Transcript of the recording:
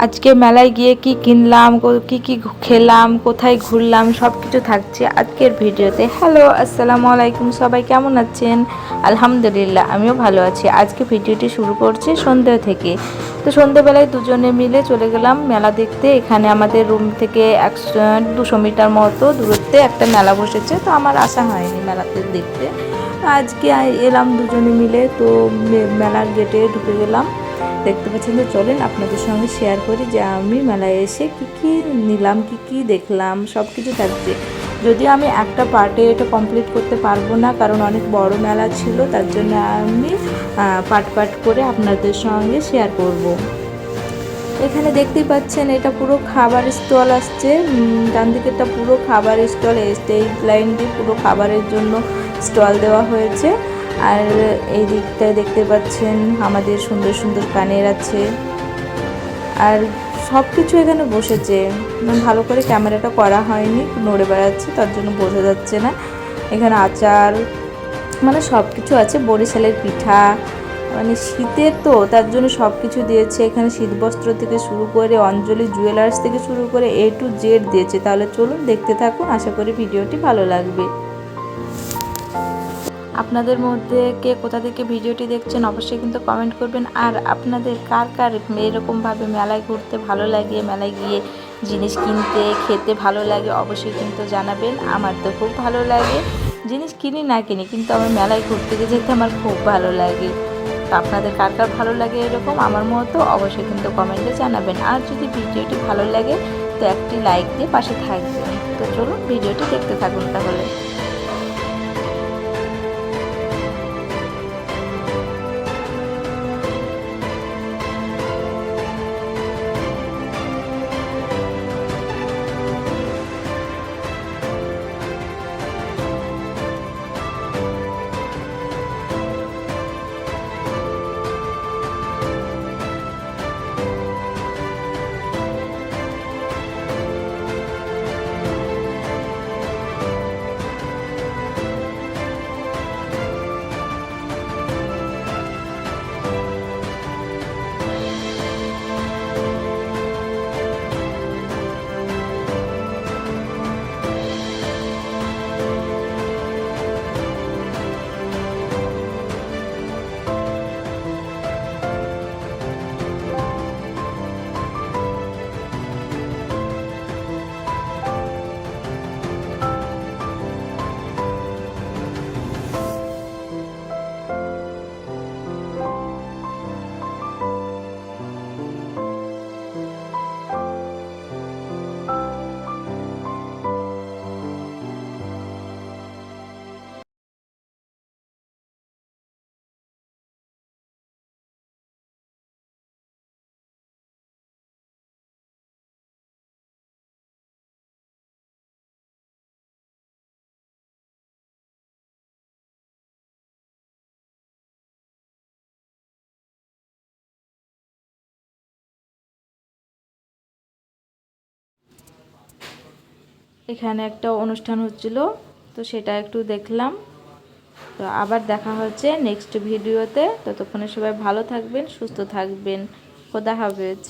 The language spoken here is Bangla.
আজকে মেলায় গিয়ে কি কিনলাম, কি খেলাম, কোথায় ঘুরলাম সব কিছু থাকছে আজকের ভিডিওতে। হ্যালো, আসসালামু আলাইকুম, সবাই কেমন আছেন? আলহামদুলিল্লাহ, আমিও ভালো আছি। আজকে ভিডিওটি শুরু করছি সন্ধ্যা থেকে। তো সন্ধ্যেবেলায় দুজনে মিলে চলে গেলাম মেলা দেখতে। এখানে আমাদের রুম থেকে 100-200 মিটার মতো দূরত্বে একটা মেলা বসেছে, তো আমার আসা হয়নি মেলাতে দেখতে। আজকে এলাম দুজনে মিলে, তো মেলার গেটে ঢুকে গেলাম। দেখতে পাচ্ছেন, তো চলেন আপনাদের সঙ্গে শেয়ার করি যে আমি মেলায় এসে কি নিলাম, কি দেখলাম, সব কিছু থাকছে। যদিও আমি একটা পার্টে এটা কমপ্লিট করতে পারবো না, কারণ অনেক বড় মেলা ছিল, তার জন্য আমি পার্ট করে আপনাদের সঙ্গে শেয়ার করব। এখানে দেখতেই পাচ্ছেন এটা পুরো খাবার স্টল আসছে। ডান দিকেরটা পুরো খাবার স্টল, এই লাইন দিয়ে পুরো খাবারের জন্য স্টল দেওয়া হয়েছে। আর এই দিকটায় দেখতে পাচ্ছেন আমাদের সুন্দর সুন্দর কানের আছে, আর সব কিছু এখানে বসেছে। ভালো করে ক্যামেরাটা করা হয়নি, নড়ে বেড়াচ্ছে, তার জন্য বোঝা যাচ্ছে না। এখানে আচার মানে সব কিছু আছে, বরিশালের পিঠা, মানে শীতের তো তার জন্য সব কিছু দিয়েছে এখানে। শীতবস্ত্র থেকে শুরু করে অঞ্জলি জুয়েলার্স থেকে শুরু করে A to Z দিয়েছে। তাহলে চলুন দেখতে থাকুন, আশা করি ভিডিওটি ভালো লাগবে। আপনাদের মধ্যে কে কোথা থেকে ভিডিওটি দেখছেন অবশ্যই কিন্তু কমেন্ট করবেন। আর আপনাদের কার কার এরকমভাবে মেলায় ঘুরতে ভালো লাগে, মেলায় গিয়ে জিনিস কিনতে খেতে ভালো লাগে অবশ্যই কিন্তু জানাবেন। আমার তো খুব ভালো লাগে, জিনিস কিনি না কিনি, কিন্তু আমার মেলায় ঘুরতে যেতে আমার খুব ভালো লাগে। তো আপনাদের কার কার ভালো লাগে এরকম আমার মতো অবশ্যই কিন্তু কমেন্টে জানাবেন। আর যদি ভিডিওটি ভালো লাগে তো একটি লাইক দিয়ে পাশে থাকবেন। তো চলুন ভিডিওটি দেখতে থাকুন তাহলে। এখানে একটা অনুষ্ঠান হচ্ছিল, তো সেটা একটু দেখলাম। তো আবার দেখা হচ্ছে নেক্সট ভিডিওতে। ততক্ষণে সবাই ভালো থাকবেন, সুস্থ থাকবেন। খোদা হাফেজ।